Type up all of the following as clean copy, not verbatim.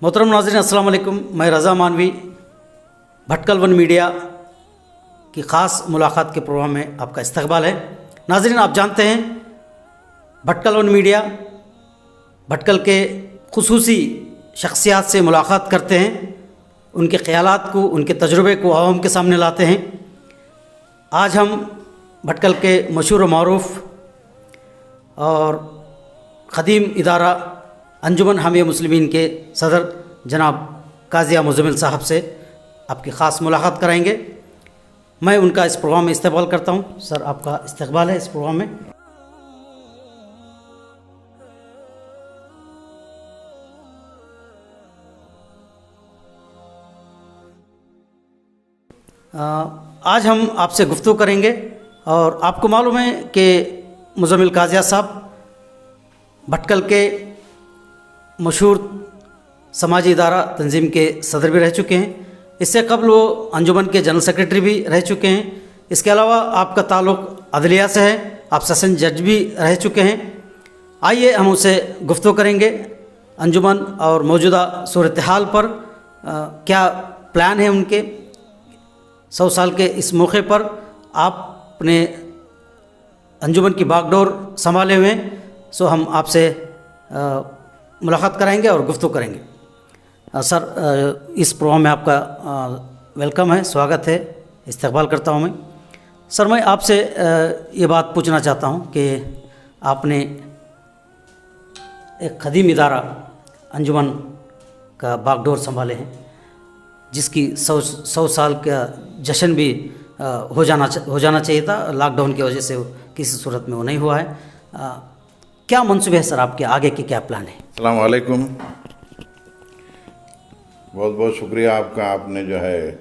मोहतरम नाज़रीन अस्सलाम वालेकुम। मैं रज़ा मानवी भटकल वन मीडिया की ख़ास मुलाकात के प्रोग्राम में आपका इस्तकबाल है। नाज़रीन, आप जानते हैं भटकल वन मीडिया भटकल के खुसूसी शख्सियात से मुलाकात करते हैं, उनके ख़यालात को, उनके तजुर्बे को आवाम के सामने लाते हैं। आज हम भटकल के मशहूर मरूफ और ख़दीम इदारा अंजुमन हामिया मुस्लिमीन के सदर जनाब काज़िया मुज़म्मिल साहब से आपकी ख़ास मुलाकात कराएंगे। मैं उनका इस प्रोग्राम में इस्तकबाल करता हूं। सर, आपका इस्तकबाल है इस प्रोग्राम में। आज हम आपसे गुफ्तगू करेंगे और आपको मालूम है कि मुज़म्मिल काज़िया साहब भटकल के मशहूर समाजी इदारा तंजीम के सदर भी रह चुके हैं। इससे कबल वो अंजुमन के जनरल सेक्रेटरी भी रह चुके हैं। इसके अलावा आपका ताल्लुक़ अदलिया से है, आप सेशन जज भी रह चुके हैं। आइए हम उनसे गुफ्तगू करेंगे अंजुमन और मौजूदा सूरत हाल पर। क्या प्लान है उनके 100 साल के इस मौके पर। आप अपने अंजुमन की बागडोर संभाले हुए हैं, सो हम आपसे मुलाकात कराएंगे और गुफ्तगू करेंगे। सर, इस प्रोग्राम में आपका वेलकम है, स्वागत है, इस्तकबाल करता हूं मैं। सर, मैं आपसे ये बात पूछना चाहता हूं कि आपने एक ख़दीम इदारा अंजुमन का बागडोर संभाले हैं, जिसकी 100 साल का जश्न भी हो जाना चाहिए था। लॉकडाउन की वजह से किसी सूरत में वो नहीं हुआ है। क्या मंसूबे है सर आपके, आगे के क्या प्लान है? अस्सलाम वालेकुम। बहुत बहुत शुक्रिया आपका, आपने जो है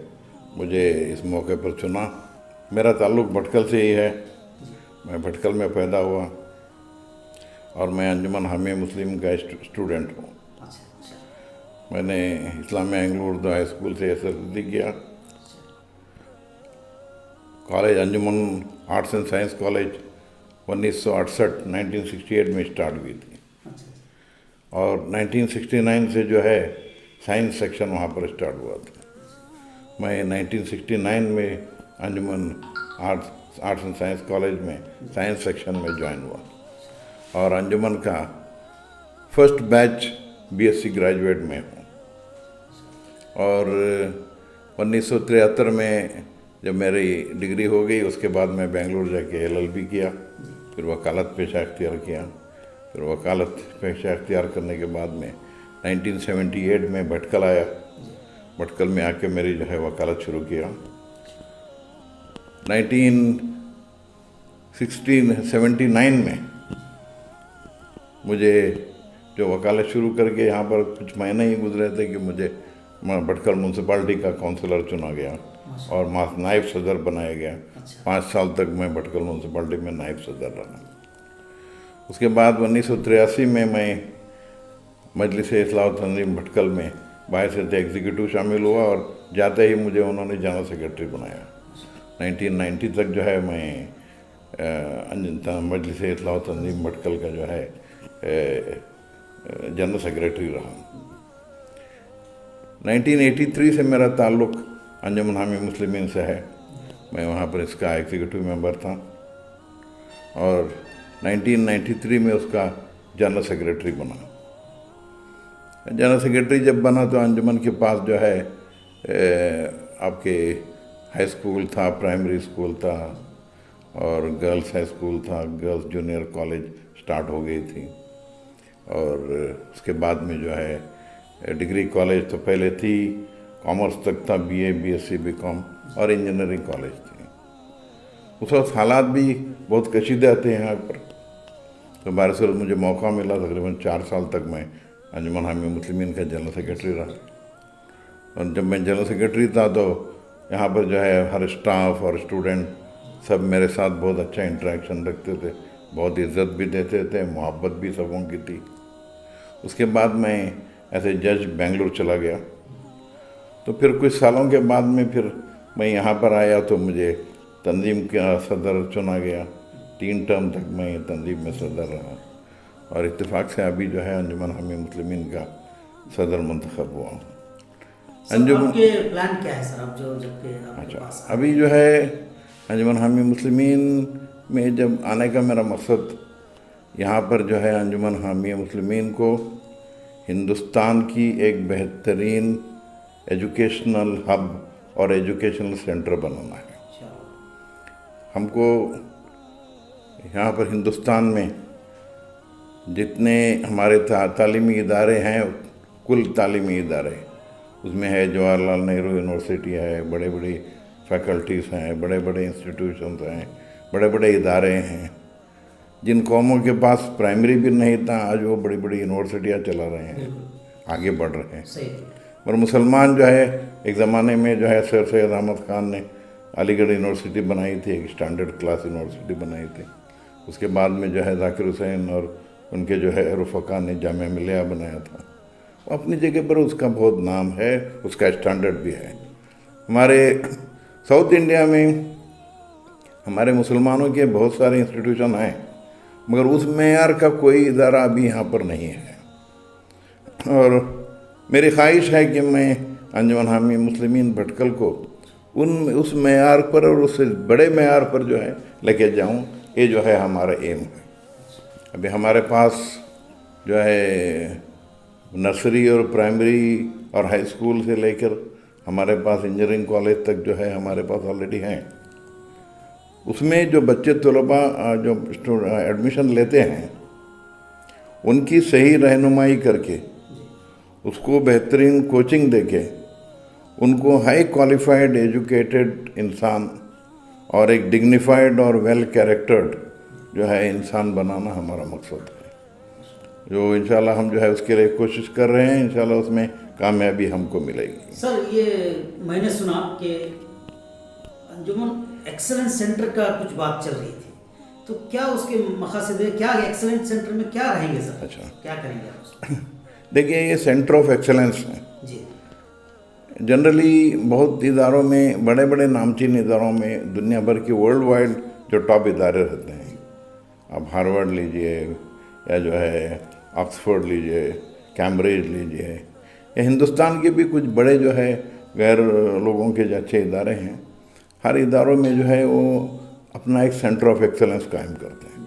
मुझे इस मौके पर चुना। मेरा ताल्लुक़ भटकल से ही है, मैं भटकल में पैदा हुआ और मैं अंजुमन हामिया मुस्लिम का स्टूडेंट हूँ। मैंने Islamia English Urdu high school से एसएससी किया। College Anjuman arts and science college 1968 में स्टार्ट हुई थी और 1969 से जो है साइंस सेक्शन वहाँ पर स्टार्ट हुआ था। मैं 1969 में अंजुमन आर्ट्स एंड साइंस कॉलेज में साइंस सेक्शन में ज्वाइन हुआ और अंजुमन का फर्स्ट बैच बीएससी ग्रेजुएट में हूँ। और 1973 में जब मेरी डिग्री हो गई, उसके बाद मैं बेंगलुरु जाके LLB किया, फिर वकालत पेशा अख्तियार किया। फिर वकालत पेशा अख्तियार करने के बाद में 1978 में भटकल आया। भटकल में आके मेरी जो है वकालत शुरू किया। 1979 में मुझे जो वकालत शुरू करके यहाँ पर कुछ महीने ही गुजरे थे कि मुझे भटकल म्यूनसिपाल्टी का काउंसलर चुना गया और नायब सदर बनाया गया। 5 साल तक मैं भटकल म्यूनसिपाल्टी में नायब सदर रहा। उसके बाद 1983 में मैं मजलिस इस्लाह तंजीम भटकल में बायसत एग्जीक्यूटिव शामिल हुआ और जाते ही मुझे उन्होंने जनरल सेक्रेटरी बनाया। 1990 तक जो है मैं मजलिस इस्लाह तंजीम भटकल का जो है जनरल सेक्रेटरी रहा। 1983 से मेरा ताल्लुक़ अंजुमन हामिया मुस्लिमीन से है। मैं वहाँ पर इसका एग्जीक्यूटिव मेंबर था और 1993 में उसका जनरल सेक्रेटरी बना। जनरल सेक्रेटरी जब बना तो अंजुमन के पास जो है आपके हाई स्कूल था, प्राइमरी स्कूल था और गर्ल्स हाई स्कूल था, गर्ल्स जूनियर कॉलेज स्टार्ट हो गई थी। और उसके बाद में जो है डिग्री कॉलेज तो पहले थी, कॉमर्स तक था, BA BSc BCom और इंजीनियरिंग कॉलेज थी। उस वक्त हालात भी बहुत कशीदा थे यहाँ पर। तो 12 साल मुझे मौका मिला, तकरीबन 4 साल तक मैं अंजुमन हामिया मुस्लिमीन का जनरल सेक्रेटरी रहा। और जब मैं जनरल सेक्रेटरी था तो यहाँ पर जो है हर स्टाफ और स्टूडेंट सब मेरे साथ बहुत अच्छा इंटरेक्शन रखते थे, बहुत इज़्ज़त भी देते थे, मोहब्बत भी सबों की थी। उसके बाद मैं ऐसे जज बेंगलुरु चला गया। तो फिर कुछ सालों के बाद में फिर मैं यहाँ पर आया तो मुझे तंजीम का सदर चुना गया। 3 टर्म तक मैं तंजीम में सदर रहा और इत्तेफाक से अभी जो है अंजुमन हामिया मुस्लिमीन का सदर मुंतखब हुआ हूँ। सर आपके प्लान क्या है सर, आप जो जबकि आपके पास अभी जो है अंजुमन हामी मुस्लिमीन में जब आने का मेरा मकसद यहाँ पर जो है अंजुमन हामी मुस्लिमीन को हिंदुस्तान की एक बेहतरीन एजुकेशनल हब और एजुकेशनल सेंटर बनाना है। हमको यहाँ पर हिंदुस्तान में जितने हमारे तालीमी इदारे हैं, कुल तालीमी इदारे, उसमें है जवाहरलाल नेहरू यूनिवर्सिटी है, बड़े बड़ी फैकल्टीज़ हैं, बड़े बड़े इंस्टीट्यूशंस हैं, बड़े बड़े इदारे हैं। जिन कौमों के पास प्राइमरी भी नहीं था, आज वो बड़ी बड़ी यूनिवर्सिटियाँ चला रहे हैं, आगे बढ़ रहे हैं। और मुसलमान जो है, एक ज़माने में जो है सर सैयद अहमद ख़ान ने अलीगढ़ यूनिवर्सिटी बनाई थी, एक स्टैंडर्ड क्लास यूनिवर्सिटी बनाई थी। उसके बाद में जो है ज़ाकिर हुसैन और उनके जो है रफ़क़ा ने जामिया मिलिया बनाया था। अपनी जगह पर उसका बहुत नाम है, उसका स्टैंडर्ड भी है। हमारे साउथ इंडिया में हमारे मुसलमानों के बहुत सारे इंस्टीट्यूशन हैं, मगर उस मेयार का कोई इदारा अभी यहाँ पर नहीं है। और मेरी ख्वाहिश है कि मैं अंजुमन हामी मुस्लिमीन भटकल को उस मेयार पर और उससे बड़े मेयार पर जो है लेके जाऊँ, ये जो है हमारा एम है। अभी हमारे पास जो है नर्सरी और प्राइमरी और हाई स्कूल से लेकर हमारे पास इंजीनियरिंग कॉलेज तक जो है हमारे पास ऑलरेडी हैं। उसमें जो बच्चे तलबा जो एडमिशन लेते हैं, उनकी सही रहनुमाई करके, उसको बेहतरीन कोचिंग देके, उनको हाई क्वालिफाइड एजुकेटेड इंसान और एक डिग्निफाइड और वेल कैरेक्टर्ड जो है इंसान बनाना हमारा मकसद है, जो इंशाल्लाह हम जो है उसके लिए कोशिश कर रहे हैं। इंशाल्लाह उसमें कामयाबी हमको मिलेगी। सर ये मैंने सुना कि अंजुमन एक्सेलेंस सेंटर का कुछ बात चल रही थी, तो क्या उसके मकसद है, क्या एक्सेलेंस सेंटर में क्या रहेंगे सर? अच्छा, क्या करेंगे आप? देखिए, ये सेंटर ऑफ एक्सेलेंस है जी। जनरली बहुत इदारों में, बड़े बड़े नामचीन इदारों में, दुनिया भर के वर्ल्ड वाइड जो टॉप इदारे रहते हैं, आप हार्वर्ड लीजिए या जो है ऑक्सफोर्ड लीजिए, कैम्ब्रिज लीजिए, या हिंदुस्तान के भी कुछ बड़े जो है गैर लोगों के जो अच्छे इदारे हैं, हर इदारों में जो है वो अपना एक सेंटर ऑफ एक्सेलेंस कायम करते हैं।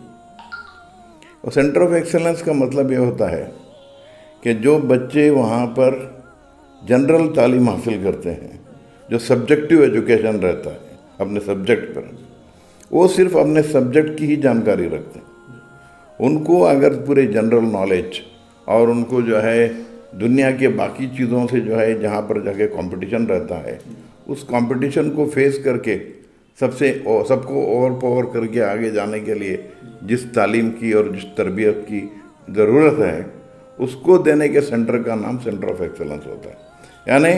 और सेंटर ऑफ एक्सेलेंस का मतलब ये होता है कि जो बच्चे वहाँ पर जनरल तालीम हासिल करते हैं, जो सब्जेक्टिव एजुकेशन रहता है अपने सब्जेक्ट पर, वो सिर्फ अपने सब्जेक्ट की ही जानकारी रखते हैं। उनको अगर पूरे जनरल नॉलेज और उनको जो है दुनिया के बाकी चीज़ों से जो है जहाँ पर जाके कंपटीशन रहता है, उस कंपटीशन को फेस करके सबको ओवर पावर करके आगे जाने के लिए जिस तालीम की और जिस तरबियत की ज़रूरत है, उसको देने के सेंटर का नाम सेंटर ऑफ एक्सेलेंस होता है। यानी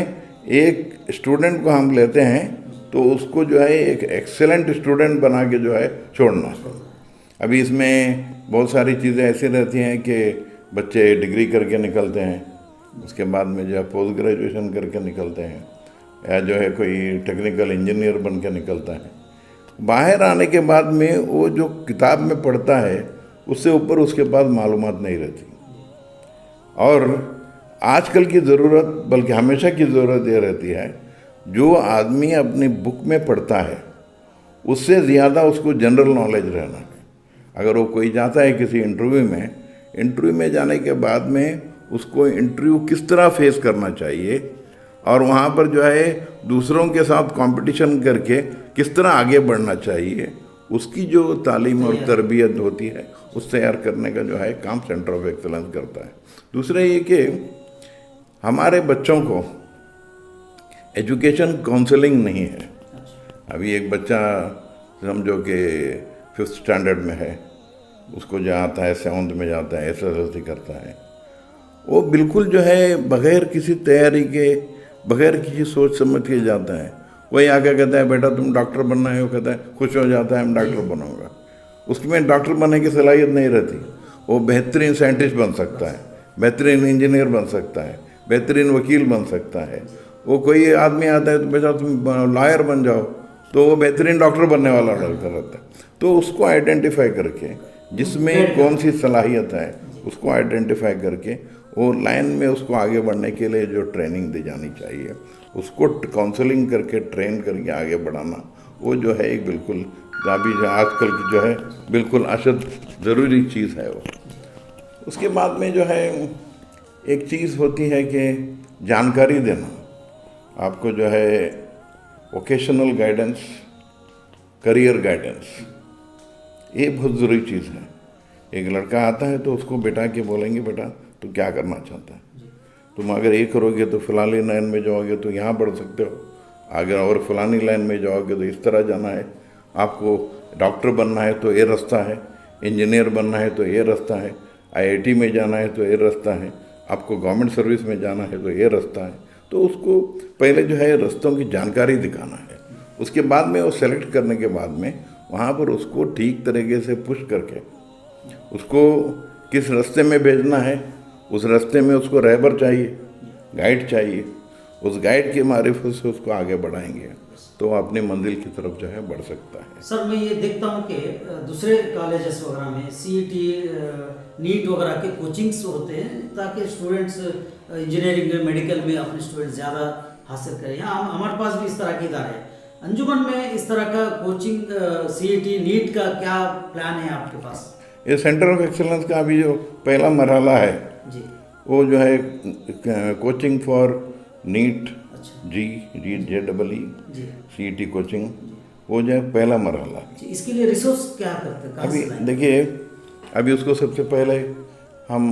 एक स्टूडेंट को हम लेते हैं तो उसको जो है एक एक्सेलेंट स्टूडेंट बना के जो है छोड़ना। अभी इसमें बहुत सारी चीज़ें ऐसी रहती हैं कि बच्चे डिग्री करके निकलते हैं, उसके बाद में जो है पोस्ट ग्रेजुएशन करके निकलते हैं, या जो है कोई टेक्निकल इंजीनियर बन के निकलता है। बाहर आने के बाद में वो जो किताब में पढ़ता है उससे ऊपर उसके पास मालूमात नहीं रहती। और आजकल की ज़रूरत, बल्कि हमेशा की ज़रूरत ये रहती है, जो आदमी अपनी बुक में पढ़ता है उससे ज़्यादा उसको जनरल नॉलेज रहना है। अगर वो कोई जाता है किसी इंटरव्यू में जाने के बाद में उसको इंटरव्यू किस तरह फेस करना चाहिए और वहाँ पर जो है दूसरों के साथ कंपटीशन करके किस तरह आगे बढ़ना चाहिए, उसकी जो तालीम और तरबियत होती है उस तैयार करने का जो है काम सेंटर ऑफ एक्सेलेंस करता है। दूसरा ये कि हमारे बच्चों को एजुकेशन काउंसलिंग नहीं है। अभी एक बच्चा समझो कि 5th स्टैंडर्ड में है, उसको जाता है 7th में जाता है, SSLC करता है, वो बिल्कुल जो है बग़ैर किसी तैयारी के, बग़ैर किसी सोच समझ के जाता है। वही आके कहता है बेटा तुम डॉक्टर बनना है, वो कहता है खुश हो जाता है मैं डॉक्टर बनूंगा। उसमें डॉक्टर बनने की सलाहियत नहीं रहती। वो बेहतरीन साइंटिस्ट बन सकता है, बेहतरीन इंजीनियर बन सकता है, बेहतरीन वकील बन सकता है। वो कोई आदमी आता है तो बेटा तुम लॉयर बन जाओ, तो वो बेहतरीन डॉक्टर बनने वाला लड़का रहता है। तो उसको आइडेंटिफाई करके, जिसमें कौन सी सलाहियत है उसको आइडेंटिफाई करके वो लाइन में उसको आगे बढ़ने के लिए जो ट्रेनिंग दी जानी चाहिए, उसको काउंसलिंग करके ट्रेन करके आगे बढ़ाना, वो जो है एक बिल्कुल अभी जो आजकल की जो है बिल्कुल अशद ज़रूरी चीज़ है वो। उसके बाद में जो है एक चीज़ होती है कि जानकारी देना, आपको जो है वोकेशनल गाइडेंस, करियर गाइडेंस, ये बहुत ज़रूरी चीज़ है। एक लड़का आता है तो उसको बिठा के बोलेंगे बेटा तू क्या करना चाहता है, तुम अगर ये करोगे तो फलानी लाइन में जाओगे तो यहाँ बढ़ सकते हो, अगर और फलानी लाइन में जाओगे तो इस तरह जाना है, आपको डॉक्टर बनना है तो ये रास्ता है, इंजीनियर बनना है तो ये रास्ता है, आईआईटी में जाना है तो ये रास्ता है, आपको गवर्नमेंट सर्विस में जाना है तो ये रास्ता है। तो उसको पहले जो है रास्तों की जानकारी दिखाना है, उसके बाद में वो सेलेक्ट करने के बाद में वहाँ पर उसको ठीक तरीके से पुश करके उसको किस रास्ते में भेजना है, उस रास्ते में उसको रहबर चाहिए, गाइड चाहिए, उस गाइड के मारिफत से उसको आगे बढ़ाएंगे तो वो अपनी मंजिल की तरफ जो है बढ़ सकता है। सर मैं ये देखता हूँ कि दूसरे कॉलेजेस वगैरह में सीईटी, नीट वगैरह के कोचिंग्स होते हैं ताकि स्टूडेंट्स इंजीनियरिंग में, मेडिकल में अपने स्टूडेंट ज़्यादा हासिल करें। यहाँ हमारे पास भी इस तरह के इदारे हैं। अंजुमन में इस तरह का कोचिंग सीईटी, नीट का क्या प्लान है आपके पास? ये सेंटर ऑफ एक्सीलेंस का अभी जो पहला मरहला है जी, वो जो है कोचिंग फॉर नीट, अच्छा JEE, जी CET कोचिंग, वो जो है पहला मरहला है। जी। इसके लिए रिसोर्स क्या करते हैं? कहाँ अभी से लाएं? देखिए, अभी उसको सबसे पहले हम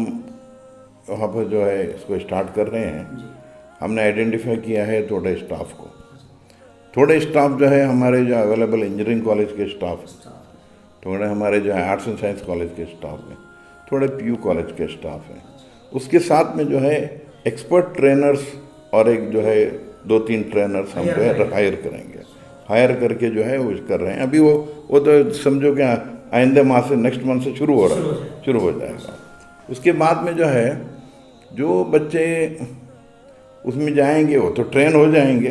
वहाँ पर जो है इसको स्टार्ट कर रहे हैं। जी, हमने आइडेंटिफाई किया है थोड़े स्टाफ को, थोड़े स्टाफ जो है हमारे जो अवेलेबल इंजीनियरिंग कॉलेज के स्टाफ, थोड़े हमारे जो है आर्ट्स एंड साइंस कॉलेज के स्टाफ हैं, थोड़े PU कॉलेज के स्टाफ हैं। उसके साथ में जो है एक्सपर्ट ट्रेनर्स और एक जो है 2-3 ट्रेनर्स हम जो है हायर करेंगे, हायर करके जो है वो कर रहे हैं। अभी वो तो समझो कि आइंदे माह से, नेक्स्ट मंथ से शुरू हो जाएगा। उसके बाद में जो है जो बच्चे उसमें जाएंगे वो तो ट्रेन हो जाएंगे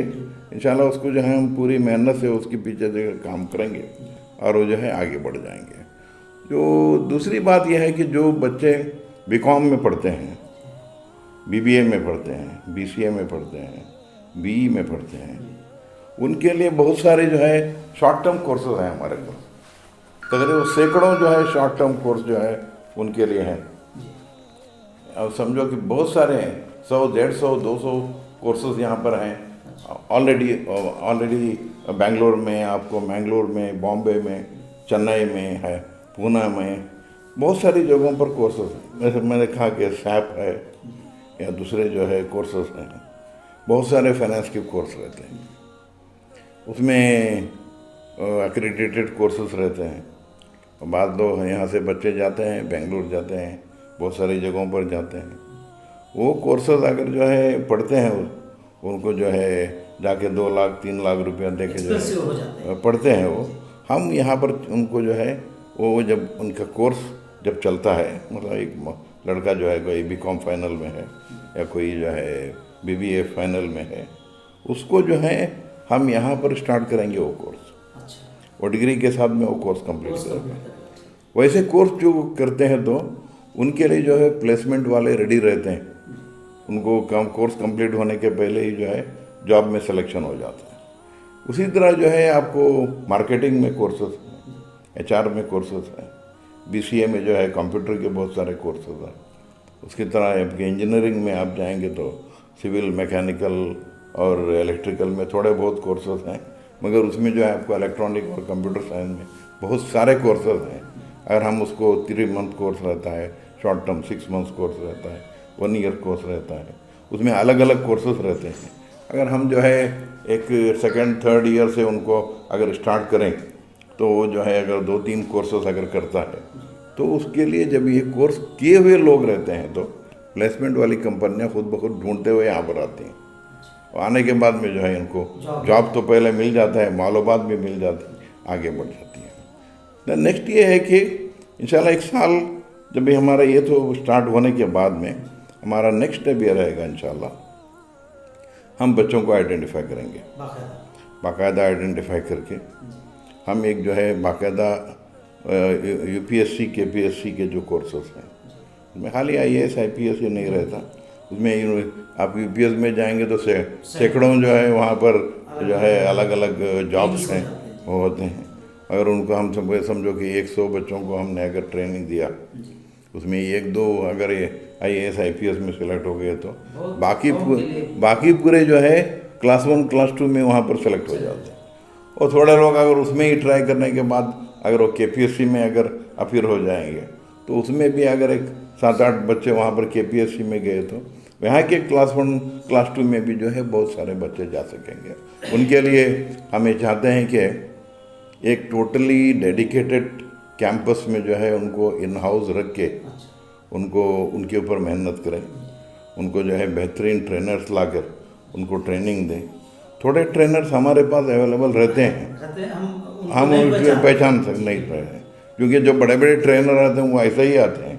इंशाल्लाह। उसको जो है हम पूरी मेहनत से उसके पीछे जो काम करेंगे और वो जो है आगे बढ़ जाएंगे। जो दूसरी बात यह है कि जो बच्चे BCom में पढ़ते हैं, BBA में पढ़ते हैं, BCA में पढ़ते हैं, BE में पढ़ते हैं, उनके लिए बहुत सारे जो है शॉर्ट टर्म कोर्सेज हैं हमारे पास। तकरीबन सैकड़ों जो है शॉर्ट टर्म कोर्स जो है उनके लिए हैं। अब समझो कि बहुत सारे हैं, 100, 150, 200 कोर्सेज यहाँ पर हैं ऑलरेडी बेंगलोर में, आपको मैंगलोर में, बॉम्बे में, चेन्नई में है, पूना में, बहुत सारी जगहों पर कोर्सेज हैं। जैसे मैंने कहा कि SAP है या दूसरे जो है कोर्सेज हैं, बहुत सारे फाइनेंस के कोर्स रहते हैं, उसमें एक्रेडिटेड कोर्सेज रहते हैं। बाद दो यहाँ से बच्चे जाते हैं, बेंगलोर जाते हैं, बहुत सारी जगहों पर जाते हैं। वो कोर्सेज अगर जो है पढ़ते हैं, उनको जो है जाके 2 लाख 3 लाख रुपया दे के जो है पढ़ते हैं वो। हम यहाँ पर उनको जो है वो जब उनका कोर्स जब चलता है, मतलब एक लड़का जो है कोई BCom फाइनल में है या कोई जो है BBA फाइनल में है, उसको जो है हम यहाँ पर स्टार्ट करेंगे वो कोर्स। अच्छा, वो डिग्री के साथ में वो कोर्स कंप्लीट करेंगे। वैसे कोर्स जो करते हैं तो उनके लिए जो है प्लेसमेंट वाले रेडी रहते हैं, उनको कोर्स कंप्लीट होने के पहले ही जो है जॉब में सिलेक्शन हो जाता है। उसी तरह जो है आपको मार्केटिंग में कोर्सेज हैं, HR में कोर्सेज हैं, BCA में जो है कंप्यूटर के बहुत सारे कोर्सेज हैं। उसकी तरह आपके इंजीनियरिंग में आप जाएंगे तो सिविल, मैकेनिकल और इलेक्ट्रिकल में थोड़े बहुत कोर्सेज हैं, मगर उसमें जो है आपको इलेक्ट्रॉनिक और कंप्यूटर साइंस में बहुत सारे कोर्सेज हैं। अगर हम उसको 3 मंथ कोर्स रहता है, शॉर्ट टर्म 6 मंथ्स कोर्स रहता है, 1 ईयर कोर्स रहता है, उसमें अलग अलग कोर्सेज रहते हैं। अगर हम जो है एक 2nd 3rd ईयर से उनको अगर स्टार्ट करें तो वो जो है अगर 2-3 कोर्सेज अगर करता है तो उसके लिए जब ये कोर्स किए हुए लोग रहते हैं तो प्लेसमेंट वाली कंपनियां खुद ब खुद ढूंढते हुए यहाँ पर आती हैं। और आने के बाद में जो है इनको जॉब तो पहले मिल जाता है, मालूमात भी मिल जाती है, आगे बढ़ जाती है। नेक्स्ट ये है कि इंशाल्लाह 1 साल जब भी हमारा ये तो स्टार्ट होने के बाद में हमारा नेक्स्ट स्टेप ये रहेगा, इंशाल्लाह हम बच्चों को आइडेंटिफाई करेंगे, बाकायदा आइडेंटिफाई करके हम एक जो है बाकायदा UPSC KPSC के जो कोर्सेज हैं में खाली IAS IPS ही नहीं रहता, उसमें आप UPS में जाएंगे तो सैकड़ों जो है वहाँ पर जो है अलग अलग जॉब्स हैं वो होते हैं। अगर उनको हम समझो कि 100 बच्चों को हमने अगर ट्रेनिंग दिया, उसमें 1-2 अगर IAS IPS में सेलेक्ट हो गए तो बाकी पूरे जो है क्लास 1 क्लास 2 में वहाँ पर सेलेक्ट हो जाते हैं। और थोड़े लोग अगर उसमें ही ट्राई करने के बाद अगर वो KPSC में अगर अपीयर हो जाएंगे तो उसमें भी अगर एक 7-8 बच्चे वहाँ पर KPSC में गए तो यहाँ के क्लास 1 क्लास 2 में भी जो है बहुत सारे बच्चे जा सकेंगे। उनके लिए हम ये चाहते हैं कि एक टोटली डेडिकेटेड कैंपस में जो है उनको इन हाउस रख के उनको उनके ऊपर मेहनत करें, उनको जो है बेहतरीन ट्रेनर्स लाकर उनको ट्रेनिंग दें। थोड़े ट्रेनर्स हमारे पास अवेलेबल रहते हैं, हम उनको पहचान नहीं रहे हैं, क्योंकि जो बड़े बड़े ट्रेनर रहते हैं वो ऐसे ही आते हैं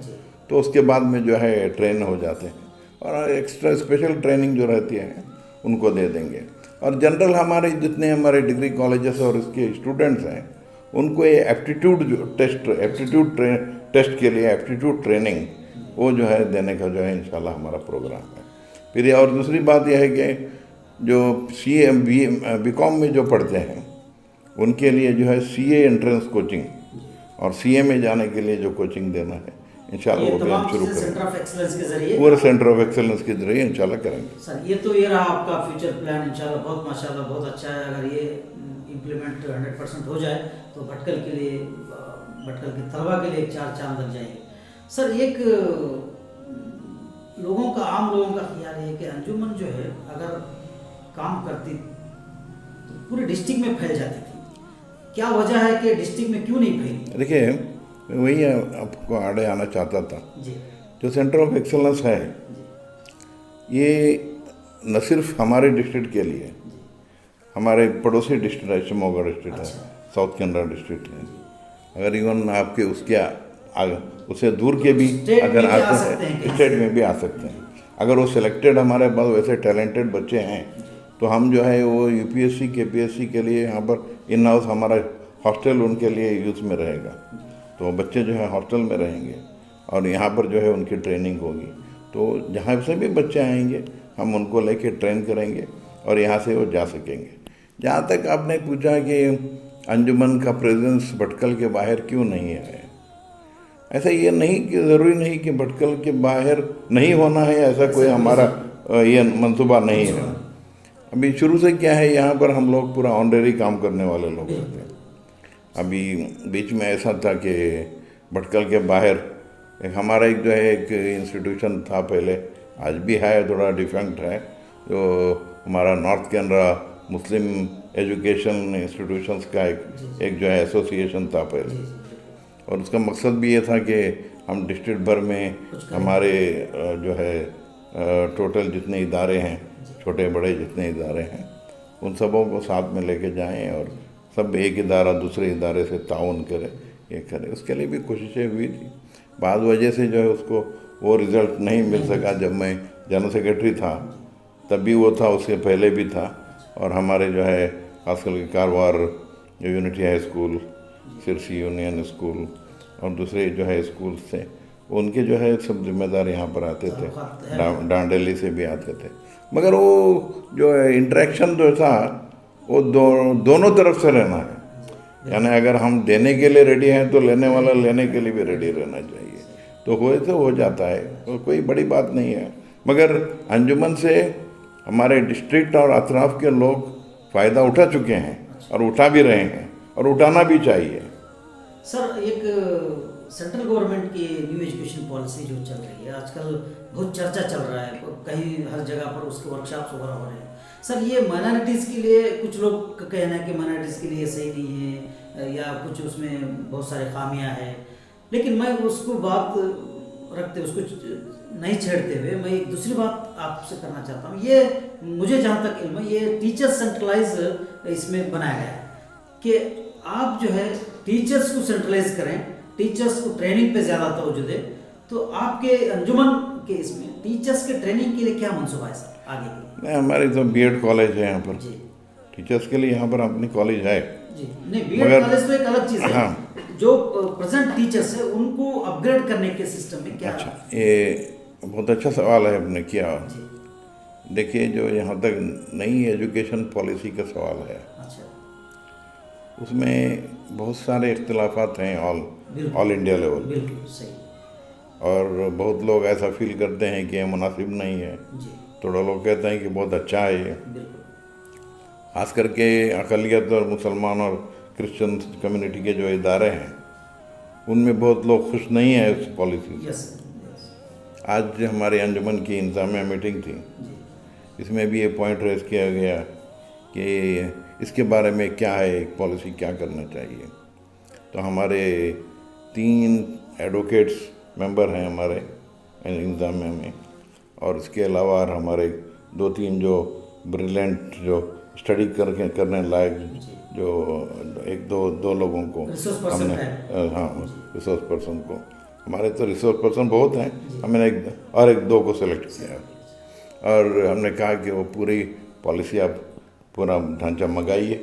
तो उसके बाद में जो है ट्रेन हो जाते हैं, और एक्स्ट्रा स्पेशल ट्रेनिंग जो रहती है उनको दे देंगे। और जनरल हमारे जितने हमारे डिग्री कॉलेजेस और इसके स्टूडेंट्स हैं उनको ये एप्टीट्यूड टेस्ट के लिए एप्टीट्यूड ट्रेनिंग वो जो है देने का जो है इंशाल्लाह हमारा प्रोग्राम है। फिर और दूसरी बात यह है कि जो BCom में जो पढ़ते हैं उनके लिए जो है CA एंट्रेंस कोचिंग और CA में जाने के लिए जो कोचिंग देना है इंशाल्लाह वो भी हम शुरू करेंगे। सेंटर ऑफ एक्सीलेंस के जरिए पूरे सेंटर ऑफ एक्सीलेंस के जरिए इंशाल्लाह करेंगे। सर ये रहा आपका फ्यूचर प्लान, इंशाल्लाह बहुत माशाल्लाह बहुत अच्छा है। अगर ये इम्प्लीमेंट 100% हो जाए तो भटकल के तलबा के लिए एक 4 चांद लग जाएंगे। सर एक आम लोगों का ख्याल है कि अंजुमन जो है अगर काम करती तो पूरे डिस्ट्रिक्ट में फैल जाती थी, क्या वजह है कि डिस्ट्रिक्ट में क्यों नहीं फैली? देखिए मैं वही आपको आड़े आना चाहता था जी। जो सेंटर ऑफ एक्सेलेंस है ये न सिर्फ हमारे डिस्ट्रिक्ट के लिए, हमारे पड़ोसी डिस्ट्रिक्ट है, शिमोगा डिस्ट्रिक्ट है, साउथ कन्नड़ा डिस्ट्रिक्ट है, अगर इवन आपके उससे दूर के भी अगर आते हैं स्टेट में भी आ सकते हैं। अगर वो सिलेक्टेड हमारे पास वैसे टैलेंटेड बच्चे हैं तो हम जो है वो UPSC KPSC के लिए यहाँ पर इन हाउस हमारा हॉस्टल उनके लिए यूज़ में रहेगा, तो बच्चे जो है हॉस्टल में रहेंगे और यहाँ पर जो है उनकी ट्रेनिंग होगी। तो जहाँ से भी बच्चे आएंगे हम उनको लेके ट्रेन करेंगे और यहाँ से वो जा सकेंगे। जहाँ तक आपने पूछा कि अंजुमन का प्रेजेंस भटकल के बाहर क्यों नहीं है, ऐसा ये नहीं कि ज़रूरी नहीं कि भटकल के बाहर नहीं होना है, ऐसा कोई हमारा ये मंसूबा नहीं है। अभी शुरू से क्या है, यहाँ पर हम लोग पूरा ऑनरेरी काम करने वाले लोग रहते हैं। अभी बीच में ऐसा था कि भटकल के बाहर हमारा एक जो है एक इंस्टीट्यूशन था पहले, आज भी है, थोड़ा डिफरेंट है, जो हमारा नॉर्थ कन्नड़ा मुस्लिम एजुकेशन इंस्टीट्यूशंस का एक जो है एसोसिएशन था पहले, और उसका मकसद भी ये था कि हम डिस्ट्रिक्ट भर में हमारे जो है टोटल जितने इदारे हैं, छोटे बड़े जितने इदारे हैं, उन सबों को साथ में लेके जाएं और सब एक इदारा दूसरे इदारे से ताउन करे, ये करे। उसके लिए भी कोशिशें हुई थी, बाद वजह से जो है उसको वो रिज़ल्ट नहीं मिल सका। जब मैं जनरल सेक्रेटरी था तब भी वो था, उसके पहले भी था, और हमारे जो है खासकर के Karwar unity high school, Sirsi union school और दूसरे जो है स्कूल थे, उनके जो है सब जिम्मेदार यहाँ पर आते थे, डांडेली से भी आते थे। मगर वो जो है इंटरेक्शन जो था वो दोनों तरफ से रहना है, यानी अगर हम देने के लिए रेडी हैं तो लेने वाला लेने के लिए भी रेडी रहना चाहिए, तो हो जाता है, तो कोई बड़ी बात नहीं है। मगर अंजुमन से हमारे डिस्ट्रिक्ट और अतराफ के लोग फ़ायदा उठा चुके हैं और उठा भी रहे हैं और उठाना भी चाहिए। सर एक सेंट्रल गवर्नमेंट की न्यू एजुकेशन पॉलिसी जो चल रही है आजकल, बहुत चर्चा चल रहा है, कहीं हर जगह पर उसके वर्कशॉप्स वगैरह हो रहे हैं। सर ये माइनॉरिटीज़ के लिए, कुछ लोग का कहना है कि माइनॉरिटीज़ के लिए सही नहीं है या कुछ उसमें बहुत सारे खामियां हैं, लेकिन मैं उसको बात रखते उसको नहीं छेड़ते हुए मैं एक दूसरी बात आपसे करना चाहता हूँ। ये मुझे जहाँ तक इल्म है ये टीचर्स सेंट्रलाइज इसमें बनाया गया है कि आप जो है टीचर्स को सेंट्रलाइज करें, टीचर्स को ट्रेनिंग पे ज़्यादा तवज्जो दें। तो आपके अंजुमन के इसमें टीचर्स के ट्रेनिंग के लिए क्या मंसूबा है सर आगे? नहीं, हमारी तो BEd कॉलेज है यहाँ पर, टीचर्स के लिए यहाँ पर अपनी कॉलेज है जी। नहीं, BEd कॉलेज तो एक अलग चीज़ है। हाँ, जो प्रेजेंट टीचर्स है उनको अपग्रेड करने के सिस्टम में क्या? अच्छा, ये बहुत अच्छा सवाल है आपने किया। जी। देखिए, जो यहाँ तक नई एजुकेशन पॉलिसी का सवाल है, अच्छा। उसमें बहुत सारे इख्तिलाफात हैं बिल्कुल। All India level. बिल्कुल सही। और बहुत लोग ऐसा फील करते हैं कि ये मुनासिब नहीं है, जी। थोड़ा लोग कहते हैं कि बहुत अच्छा है ये। बिल्कुल। खास करके अक़लियत और मुसलमान और क्रिश्चियन कम्युनिटी के जो इदारे हैं, उनमें बहुत लोग खुश नहीं हैं उस पॉलिसी से। यस। आज हमारे अंजुमन की इंतजामिया मीटिंग थी, जी। इसमें भी ये पॉइंट रेज किया गया कि इसके बारे में क्या है, एक पॉलिसी क्या करना चाहिए। तो हमारे 3 एडवोकेट्स मेंबर हैं हमारे इंतजामिया में, और इसके अलावा हमारे 2-3 जो ब्रिलियंट, जो स्टडी करने लायक, जो एक दो लोगों को रिसोर्स पर्सन हमने, है। हाँ, रिसोर्स पर्सन को, हमारे तो रिसोर्स पर्सन बहुत हैं, हमने एक दो को सेलेक्ट किया, और हमने कहा कि वो पूरी पॉलिसी आप पूरा ढांचा मंगाइए,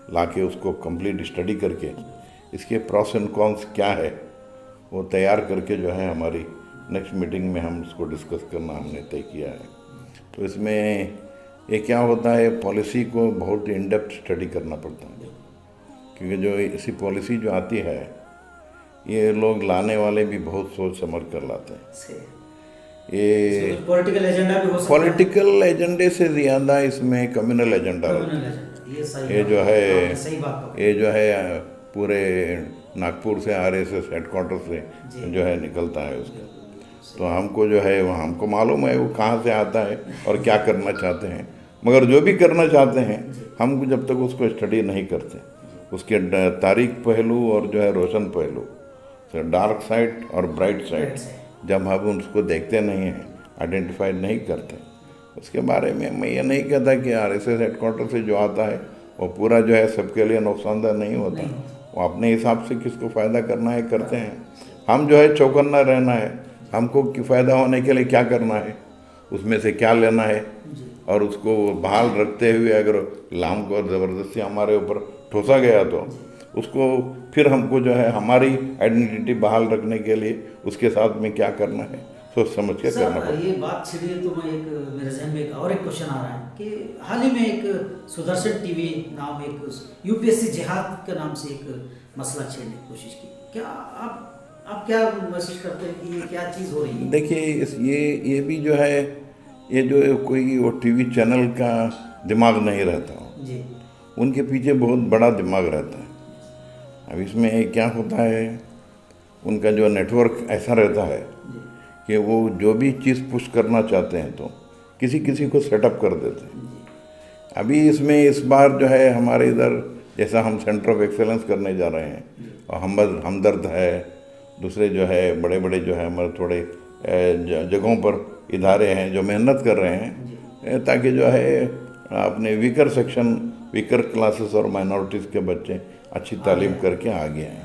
लाके उसको कंप्लीट स्टडी करके इसके प्रॉस एंड कॉन्स क्या है वो तैयार करके जो है हमारी नेक्स्ट मीटिंग में हम इसको डिस्कस करना हमने तय किया है। तो इसमें ये क्या होता है, पॉलिसी को बहुत इन डेप्थ स्टडी करना पड़ता है, क्योंकि जो ऐसी पॉलिसी जो आती है, ये लोग लाने वाले भी बहुत सोच समझ कर लाते हैं। ये पॉलिटिकल एजेंडा भी हो सकता है। पॉलिटिकल एजेंडे से ज़्यादा इसमें कम्युनल एजेंडा होता है। ये जो है, सही बात ये जो है पूरे नागपुर से RSS हेडक्वार्टर से जो है निकलता है उसका। तो हमको जो है वो हमको मालूम है वो कहाँ से आता है और क्या करना चाहते हैं, मगर जो भी करना चाहते हैं हम जब तक उसको स्टडी नहीं करते, उसके तारीख पहलू और जो है रोशन पहलू, डार्क साइड और ब्राइट साइड, जब हम उसको देखते नहीं हैं, आइडेंटिफाइड नहीं करते, उसके बारे में मैं ये नहीं कहता कि RSS हेडक्वार्टर से जो आता है वो पूरा जो है सबके लिए नुकसानदार नहीं होता। वो अपने हिसाब से किसको फ़ायदा करना है करते हैं। हम जो है चौकन्ना रहना है, हमको फ़ायदा होने के लिए क्या करना है, उसमें से क्या लेना है, और उसको बहाल रखते हुए अगर लाम को ज़बरदस्ती हमारे ऊपर ठोसा गया तो उसको फिर हमको जो है हमारी आइडेंटिटी बहाल रखने के लिए उसके साथ में क्या करना है सोच समझ के करना पड़ता है। ये बात छिड़िए तो मैं मेरे जहन में एक और एक क्वेश्चन आ रहा है कि हाल ही में एक सुदर्शन टीवी नाम एक UPSC जिहाद के नाम से एक मसला छेड़ने की कोशिश की। क्या आप क्या महसूस करते हैं कि ये क्या चीज़ हो रही है? देखिए, ये भी जो है, ये जो कोई वो TV चैनल का दिमाग नहीं रहता जी, उनके पीछे बहुत बड़ा दिमाग रहता है। अब इसमें क्या होता है, उनका जो नेटवर्क ऐसा रहता है कि वो जो भी चीज़ पुश करना चाहते हैं तो किसी को सेटअप कर देते हैं। अभी इसमें इस बार जो है हमारे इधर जैसा हम सेंटर ऑफ एक्सेलेंस करने जा रहे हैं, और हमदर्द है, दूसरे जो है बड़े बड़े जो है हमारे थोड़े जगहों पर इदारे हैं जो मेहनत कर रहे हैं ताकि जो है अपने वीकर सेक्शन, वीकर क्लासेस और माइनॉरिटीज़ के बच्चे अच्छी तालीम करके आगे आए।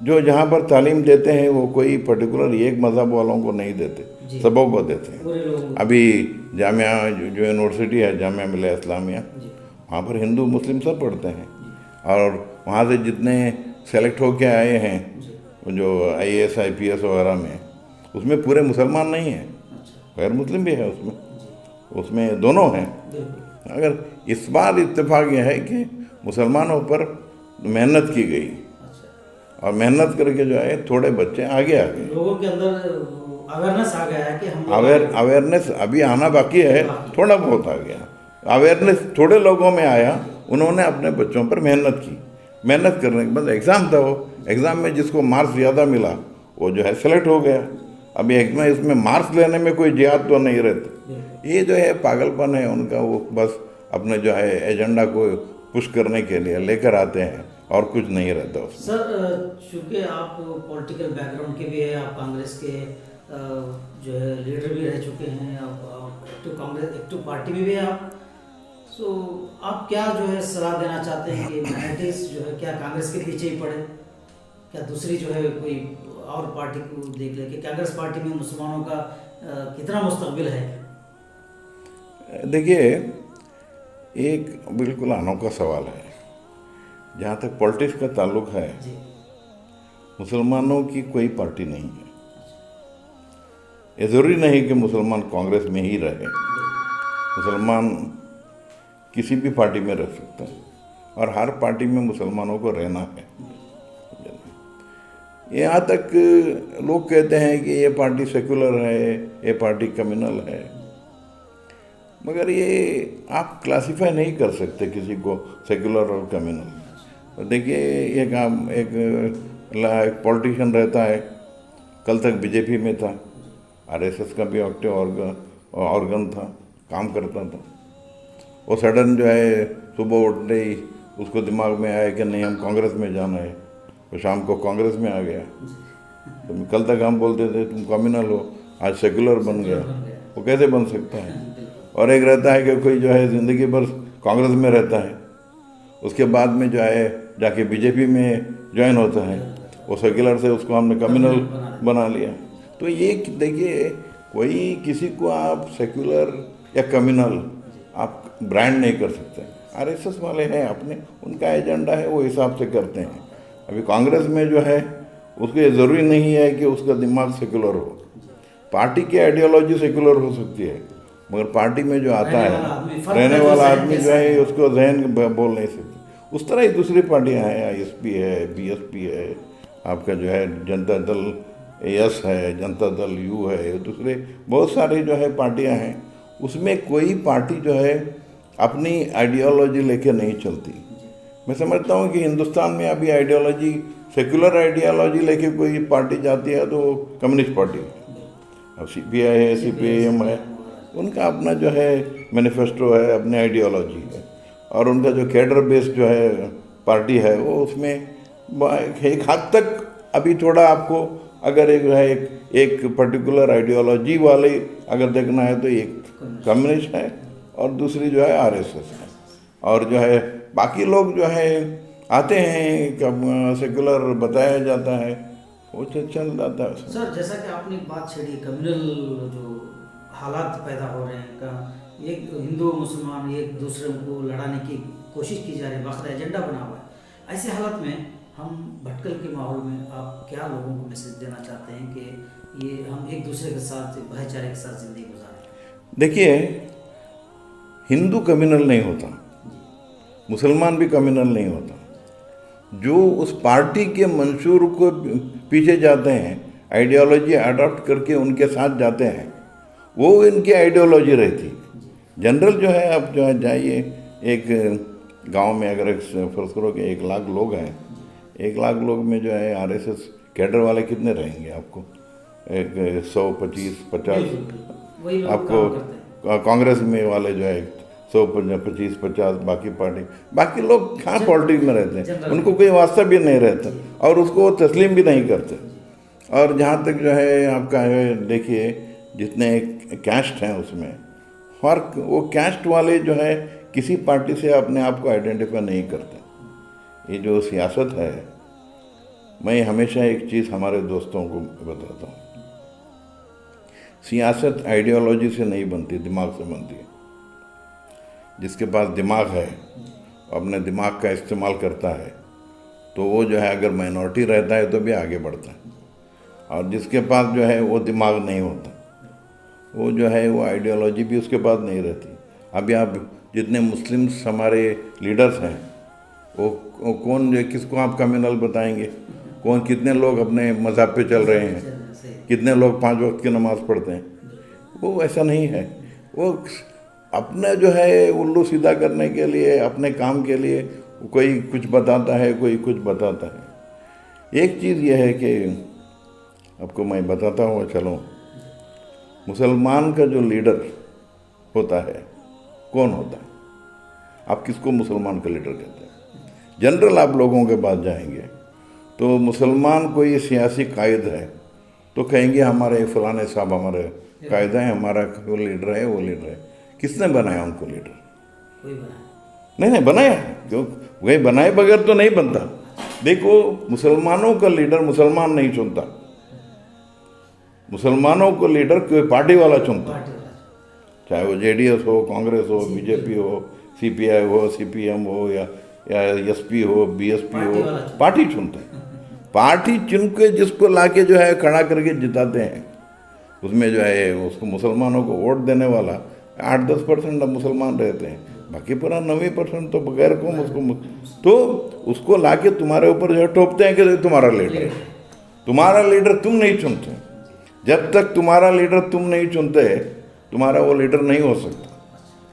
जो जहाँ पर तालीम देते हैं वो कोई पर्टिकुलर एक मज़हब वालों को नहीं देते, सबों को देते हैं। अभी जामिया जो यूनिवर्सिटी है, जामिया मिलिया इस्लामिया, वहाँ पर हिंदू मुस्लिम सब पढ़ते हैं, और वहाँ से जितने सेलेक्ट होके आए हैं जो IAS IPS वगैरह में, उसमें पूरे मुसलमान नहीं हैं, गैर मुस्लिम भी है उसमें दोनों हैं। अगर इस बार इत्तेफाक यह है कि मुसलमानों पर मेहनत की गई, और मेहनत करके जो है थोड़े बच्चे आगे आ गए, लोगों के अंदर अवेयरनेस आ गया है कि हम अवेयरनेस अभी आना बाकी है, थोड़ा बहुत आ गया अवेयरनेस, थोड़े लोगों में आया, उन्होंने अपने बच्चों पर मेहनत की। मेहनत करने के बाद एग्ज़ाम था, वो एग्ज़ाम में जिसको मार्क्स ज़्यादा मिला वो जो है सेलेक्ट हो गया। अभी इसमें मार्क्स लेने में कोई जिहाद तो नहीं रहती। ये जो है पागलपन है उनका, वो बस अपने जो है एजेंडा को पुश करने के लिए लेकर आते हैं और कुछ नहीं रहता उसमें। सर, चूँकि आप पॉलिटिकल बैकग्राउंड के भी हैं, आप कांग्रेस के जो है लीडर भी रह चुके हैं, आप एक्टिव पार्टी में भी हैं आप, सो आप क्या जो है सलाह देना चाहते हैं कि माइनॉरिटीज़ जो है क्या कांग्रेस के पीछे ही पड़े, क्या दूसरी जो है कोई और पार्टी को देख ले कि कांग्रेस पार्टी में मुसलमानों का कितना मुस्तकबिल है? देखिए, एक बिल्कुल अनोखा सवाल है। जहाँ तक पॉलिटिक्स का ताल्लुक है, मुसलमानों की कोई पार्टी नहीं है। ये ज़रूरी नहीं कि मुसलमान कांग्रेस में ही रहे, मुसलमान किसी भी पार्टी में रह सकता है और हर पार्टी में मुसलमानों को रहना है। यहाँ तक लोग कहते हैं कि ये पार्टी सेकुलर है, ये पार्टी कम्युनल है, मगर ये आप क्लासिफाई नहीं कर सकते किसी को सेकुलर और कम्युनल। देखिए एक पॉलिटिशियन रहता है, कल तक बीजेपी में था, आरएसएस का भी एक्टिव ऑर्गन था, काम करता था। वो सडन जो है सुबह उठते ही उसको दिमाग में आया कि नहीं हम कांग्रेस में जाना है, तो शाम को कांग्रेस में आ गया। तो कल तक हम बोलते थे तुम कम्युनल हो, आज सेकुलर बन गया। वो कैसे बन सकता है? और एक रहता है कि कोई जो है ज़िंदगी भर कांग्रेस में रहता है, उसके बाद में जो है जाके बीजेपी में ज्वाइन होता है, वो सेकुलर से उसको हमने कम्युनल बना लिया। तो ये देखिए, कोई किसी को आप सेकुलर या कम्युनल आप ब्रांड नहीं कर सकते। आरएसएस वाले हैं अपने, उनका एजेंडा है, वो हिसाब से करते हैं। अभी कांग्रेस में जो है उसको ये ज़रूरी नहीं है कि उसका दिमाग सेकुलर हो, पार्टी की आइडियोलॉजी सेकुलर हो सकती है, मगर पार्टी में जो आता है रहने वाला आदमी जो है उसको जहन बोल नहीं सकते। उस तरह ही दूसरी पार्टियां हैं, आईएसपी है, बीएसपी है, आपका जो है जनता दल एस है, जनता दल यू है, दूसरे बहुत सारे जो है पार्टियां हैं। उसमें कोई पार्टी जो है अपनी आइडियोलॉजी लेके नहीं चलती। मैं समझता हूँ कि हिंदुस्तान में अभी आइडियोलॉजी, सेकुलर आइडियोलॉजी लेके कोई पार्टी जाती है तो कम्युनिस्ट पार्टी है। अब सीपीआई है, सीपीआईएम है, उनका अपना जो है मैनिफेस्टो है, अपनी आइडियोलॉजी है, और उनका जो कैडर बेस्ड जो है पार्टी है वो उसमें एक हद तक अभी थोड़ा आपको अगर एक पर्टिकुलर आइडियोलॉजी वाले अगर देखना है तो एक कम्युनिस्ट है और दूसरी जो है आरएसएस है, और जो है बाकी लोग जो है आते हैं, सेकुलर बताया जाता है, वो चल जाता है। सर, जैसा कि आपने एक बात छेड़ी, कम्युनल जो हालात पैदा हो रहे हैं, एक हिंदू मुसलमान एक दूसरे को लड़ाने की कोशिश की जा रही है, बाकायदा एजेंडा बना हुआ है। ऐसे हालात में हम भटकल के माहौल में आप क्या लोगों को मैसेज देना चाहते हैं कि ये हम एक दूसरे के साथ भाईचारे के साथ ज़िंदगी गुजारें? देखिए, हिंदू कम्युनल नहीं होता, मुसलमान भी कम्युनल नहीं होता। जो उस पार्टी के मंशूर को पीछे जाते हैं, आइडियोलॉजी अडॉप्ट करके उनके साथ जाते हैं, वो इनकी आइडियोलॉजी रहती। जनरल जो है, आप जो है जाइए एक गांव में, अगर फर्ज करो कि 1 लाख लोग हैं, 1 लाख लोग में जो है आरएसएस कैडर वाले कितने रहेंगे? आपको एक 100, 25, 50 आपको कांग्रेस में वाले जो है 100, 25, 50 बाकी लोग कहाँ पॉलिटिक्स में रहते हैं, उनको कोई वास्ता भी नहीं रहता और उसको वो तस्लीम भी नहीं करते। और जहाँ तक जो है आपका है, देखिए जितने कैस्ट हैं उसमें फर्क, वो कैस्ट वाले जो है किसी पार्टी से अपने आप को आइडेंटिफाई नहीं करते। ये जो सियासत है, मैं हमेशा एक चीज़ हमारे दोस्तों को बताता हूँ, सियासत आइडियोलॉजी से नहीं बनती, दिमाग से बनती है। जिसके पास दिमाग है, अपने दिमाग का इस्तेमाल करता है, तो वो जो है अगर माइनॉरिटी रहता है तो भी आगे बढ़ता है, और जिसके पास जो है वो दिमाग नहीं होता, वो जो है वो आइडियोलॉजी भी उसके पास नहीं रहती। अभी आप जितने मुस्लिम्स हमारे लीडर्स हैं, वो कौन जो किसको आप कम्युनल बताएंगे? कौन, कितने लोग अपने मज़हब पे चल रहे हैं, कितने लोग 5 वक्त की नमाज़ पढ़ते हैं? वो ऐसा नहीं है। वो अपने जो है उल्लू सीधा करने के लिए, अपने काम के लिए कोई कुछ बताता है, कोई कुछ बताता है। एक चीज़ यह है कि आपको मैं बताता हूँ, चलो, मुसलमान का जो लीडर होता है कौन होता है? आप किसको मुसलमान का लीडर कहते हैं? जनरल आप लोगों के पास जाएंगे तो मुसलमान कोई सियासी कायद है तो कहेंगे हमारे फलाने साहब हमारे कायदा है, हमारा वो लीडर है, वो लीडर है। किसने बनाया उनको लीडर? कोई बनाया नहीं बनाया, क्यों? वही बनाए बगैर तो नहीं बनता। देखो, मुसलमानों का लीडर मुसलमान नहीं चुनता, मुसलमानों को लीडर कोई पार्टी वाला चुनता, चाहे वो जेडीएस हो, कांग्रेस हो, बीजेपी हो, सीपीआई हो, सीपीएम हो, या एसपी हो, बीएसपी हो, पार्टी चुनता है। पार्टी चुन के जिसको लाके जो है खड़ा करके जिताते हैं, उसमें जो है उसको मुसलमानों को वोट देने वाला 8-10% मुसलमान रहते हैं, बाकी पूरा 90% तो बगैर कौम उसको, तो उसको लाके तुम्हारे ऊपर जो है टोपते हैं कि तुम्हारा लीडर तुम नहीं चुनते। जब तक तुम्हारा लीडर तुम नहीं चुनते, तुम्हारा वो लीडर नहीं हो सकता।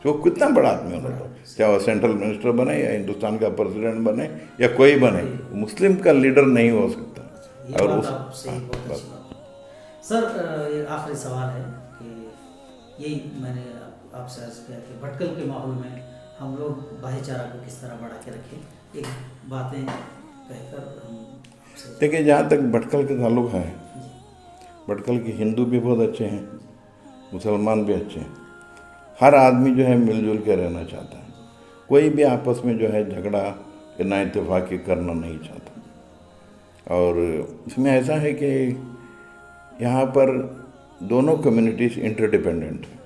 जो कितना बड़ा आदमी होना था, चाहे वो सेंट्रल मिनिस्टर बने या हिंदुस्तान का प्रेसिडेंट बने या कोई बने, मुस्लिम का लीडर नहीं हो सकता। और उस सर ये आखिरी सवाल है कि यही मैंने आपसे अर्ज किया कि भटकल के माहौल में हम लोग भाईचारा को किस तरह बढ़ा के रखें, एक बातें कहकर हम देखिए, जहाँ तक भटकल के ताल्लुक है, भटकल के हिंदू भी बहुत अच्छे हैं, मुसलमान भी अच्छे हैं। हर आदमी जो है मिलजुल के रहना चाहता है, कोई भी आपस में जो है झगड़ा या ना इत्तेफाकी करना नहीं चाहता। और इसमें ऐसा है कि यहाँ पर दोनों कम्युनिटीज़ इंटरडिपेंडेंट है।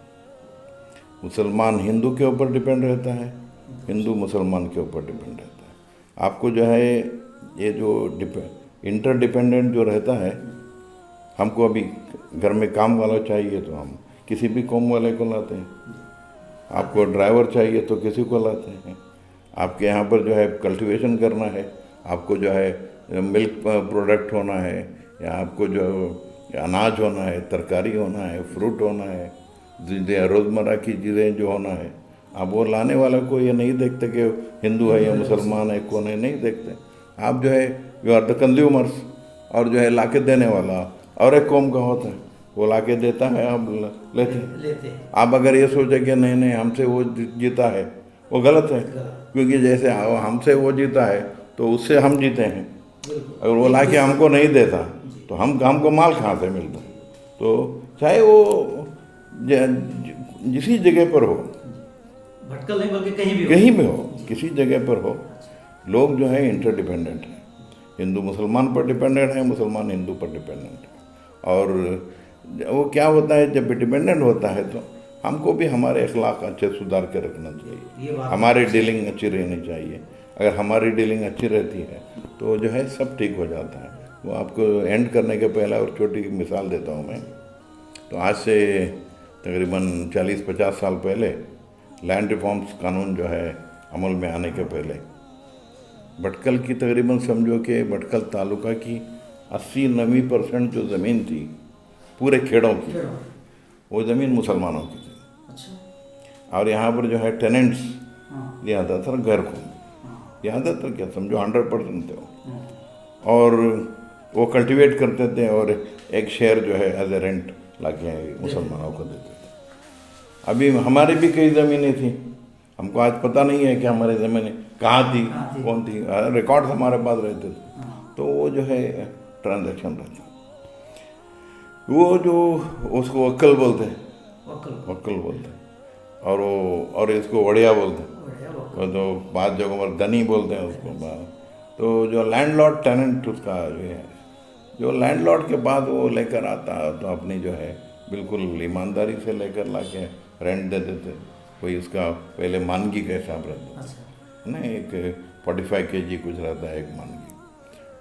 मुसलमान हिंदू के ऊपर डिपेंड रहता है, हिंदू मुसलमान के ऊपर डिपेंड रहता है। आपको जो है ये जो इंटरडिपेंडेंट जो रहता है, हमको अभी घर में काम वाला चाहिए तो हम किसी भी कौम वाले को लाते हैं, आपको ड्राइवर चाहिए तो किसी को लाते हैं, आपके यहाँ पर जो है कल्टीवेशन करना है, आपको जो है मिल्क प्रोडक्ट होना है, या आपको जो अनाज होना है, तरकारी होना है, फ्रूट होना है, रोज़मर्रा की चीज़ें जो होना है, आप वो लाने वाला को ये नहीं देखते कि हिंदू है या मुसलमान है, कौन है, नहीं देखते। आप जो है यू आर द कंज्यूमर्स, और जो है लाके देने वाला और एक कौम का होता है, वो लाके देता है, आप लेते हैं। आप अगर ये सोचे कि नहीं नहीं हमसे वो जीता है, वो गलत है, क्योंकि जैसे हमसे वो जीता है तो उससे हम जीते हैं। अगर वो लाके हमको नहीं देता तो हमको माल कहाँ से मिलता। तो चाहे वो जिसी जगह पर हो, भटकल नहीं बल्कि कहीं भी हो, किसी जगह पर हो, लोग जो है इंटरडिपेंडेंट हैं। हिंदू मुसलमान पर डिपेंडेंट है, मुसलमान हिंदू पर डिपेंडेंट है। और वो क्या होता है, जब डिपेंडेंट होता है तो हमको भी हमारे अखलाक अच्छे सुधार के रखना चाहिए, हमारी डीलिंग अच्छी रहनी चाहिए। अगर हमारी डीलिंग अच्छी रहती है तो जो है सब ठीक हो जाता है। वो आपको एंड करने के पहले और छोटी मिसाल देता हूँ मैं। तो आज से तकरीबन 40-50 साल पहले लैंड रिफॉर्म्स कानून जो है अमल में आने के पहले भटकल की तकरीबन समझो कि भटकल तालुका की 80-90% जो ज़मीन थी पूरे खेड़ों की, वो ज़मीन मुसलमानों की थी। अच्छा। और यहाँ पर जो है टेनेंट्स ज़्यादातर घर को, ज़्यादातर क्या समझो 100% थे वो, और वो कल्टीवेट करते थे और एक शेयर जो है एज ए रेंट लाके मुसलमानों को देते थे। अभी हमारी भी कई ज़मीनें थी, हमको आज पता नहीं है कि हमारी ज़मीनें कहाँ थी, कौन थी, रिकॉर्ड्स हमारे पास रहते थे। तो वो जो है ट्रांजैक्शन रहता, वो जो उसको वक्कल बोलते हैं, वक्कल बोलते हैं, और वो और इसको वड़िया बोलते हैं, तो 5 जगहों पर गनी बोलते हैं उसको। तो जो लैंडलॉर्ड टेनेंट उसका ये है, जो लैंडलॉर्ड के बाद वो लेकर आता तो अपनी जो है बिल्कुल ईमानदारी से लेकर लाके रेंट दे देते। कोई उसका पहले मानगी का हिसाब रहता है ना, एक 45 kg कुछ रहता है एक मानगी,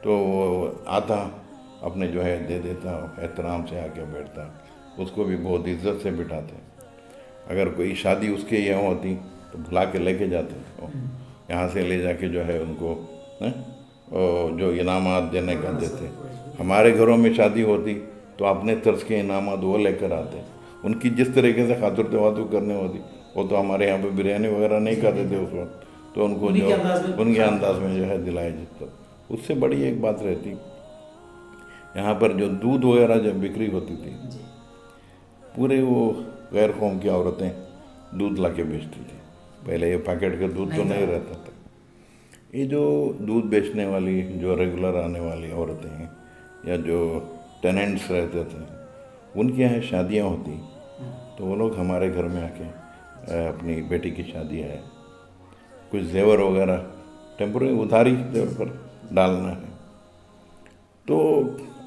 तो वो आता अपने जो है दे देता, एहतराम से आके बैठता, उसको भी बहुत इज्जत से बिठाते। अगर कोई शादी उसके यहाँ होती तो बुला के लेके जाते, यहाँ से ले जाके जो है उनको जो इनामात देने का देते। हमारे घरों में शादी होती तो अपने तर्ज के इनामात वो लेकर आते, उनकी जिस तरीके से खातिर तवातु करनी होती वो तो हमारे यहाँ पे बिरयानी वगैरह नहीं खाते थे उस वक्त, तो उनको जो उनके अंदाज में जो है दिलाया जाता। उससे बड़ी एक बात रहती, यहाँ पर जो दूध वगैरह जब बिक्री होती थी, पूरे वो गैर कौम की औरतें दूध ला के बेचती थी। पहले ये पैकेट का दूध तो नहीं रहता था। ये जो दूध बेचने वाली जो रेगुलर आने वाली औरतें हैं या जो टेनेंट्स रहते थे, उनके यहाँ शादियाँ होती तो वो लोग हमारे घर में आके अपनी बेटी की शादी है, कुछ जेवर वगैरह टेम्पोररी उधारी जेवर पर डालना है, तो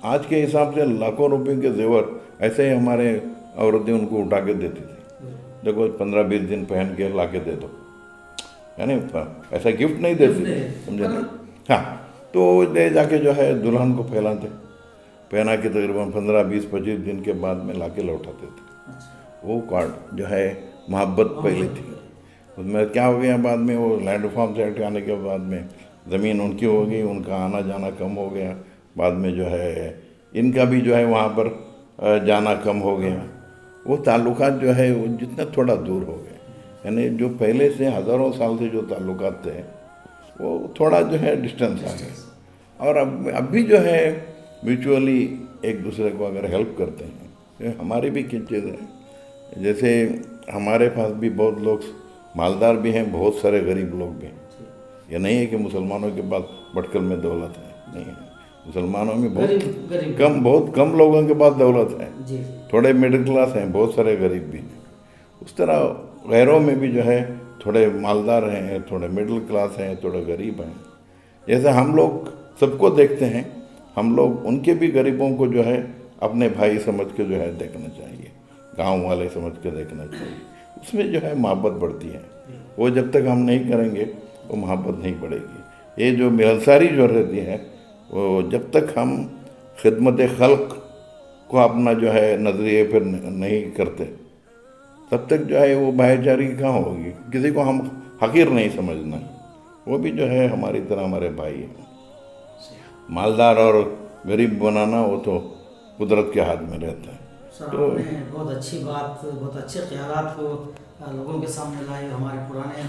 आज के हिसाब से लाखों रुपए के जेवर ऐसे ही हमारे औरतें उनको उठा के देती थी। देखो 15-20 दिन पहन के ला के दे दो, यानी ऐसा गिफ्ट नहीं देती, समझे ना। हाँ, तो ले जाके जो है दुल्हन को फैलाते, पहना के तकरीबन 15, 20, 25 दिन के बाद में ला के लौटाते थे। वो कार्ड जो है मोहब्बत पहले थी। उसमें क्या हो गया बाद में, वो लैंड रिफॉर्म्स एक्ट आने के बाद में ज़मीन उनकी हो गई, उनका आना जाना कम हो गया। बाद में जो है इनका भी जो है वहाँ पर जाना कम हो गया। वो ताल्लुकात जो है वो जितना थोड़ा दूर हो गए, यानी जो पहले से हज़ारों साल से जो ताल्लुकात थे वो थोड़ा जो है डिस्टेंस आ गया। और अब भी जो है म्यूचुअली एक दूसरे को अगर हेल्प करते हैं, ये हमारी भी किन चीज़ है। जैसे हमारे पास भी बहुत लोग मालदार भी हैं, बहुत सारे गरीब लोग भी हैं। ये नहीं है कि मुसलमानों के पास भटकल में दौलत है, नहीं है। मुसलमानों में बहुत कम लोगों के पास दौलत है, थोड़े मिडिल क्लास हैं, बहुत सारे गरीब भी हैं। उस तरह गैरों में भी जो है थोड़े मालदार हैं, थोड़े मिडिल क्लास हैं, थोड़े गरीब हैं। जैसे हम लोग सबको देखते हैं, हम लोग उनके भी गरीबों को जो है अपने भाई समझ के जो है देखना चाहिए, गांव वाले समझ के देखना चाहिए। उसमें जो है मोहब्बत बढ़ती है। वो जब तक हम नहीं करेंगे वो मोहब्बत नहीं बढ़ेगी। ये जो मिलनसारी जो रहती है वो जब तक हम खिदमत खल्क को अपना जो है नज़रिए पर नहीं करते तब तक जो है वो भाईचारी कहाँ होगी। किसी को हम हकीर नहीं समझना, वो भी जो है हमारी तरह हमारे भाई हैं। मालदार और गरीब बनाना वो तो कुदरत के हाथ में रहता है। सर तो आपने बहुत अच्छी बात, बहुत अच्छे ख्यालात को लोगों के सामने लाए। हमारे पुराने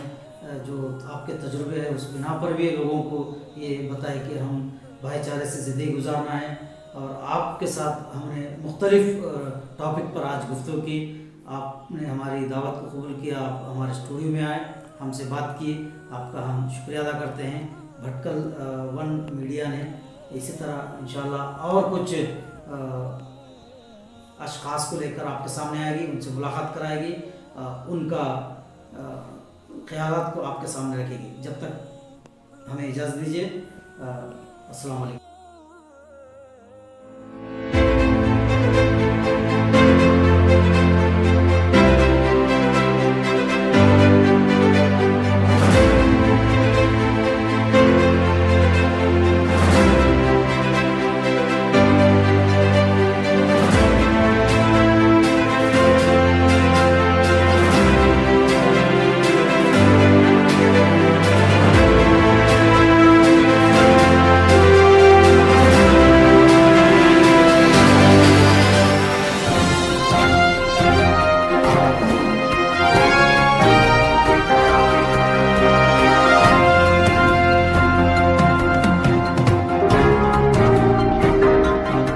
जो आपके तजुर्बे हैं उस बिना पर भी लोगों को ये बताए कि हम भाईचारे से ज़िंदगी गुजारना है। और आपके साथ हमने मुख्तलिफ टॉपिक पर आज गुफ्तगू की। आपने हमारी दावत को कबूल किया, आप हमारे स्टूडियो में आए, हमसे बात की, आपका हम शुक्रिया अदा करते हैं। भटकल वन मीडिया ने इसी तरह इंशाल्लाह और कुछ अशख़ास को लेकर आपके सामने आएगी, उनसे मुलाकात कराएगी, उनका ख़यालात को आपके सामने रखेगी। जब तक हमें इजाज़त दीजिए। अस्सलाम वालेकुम।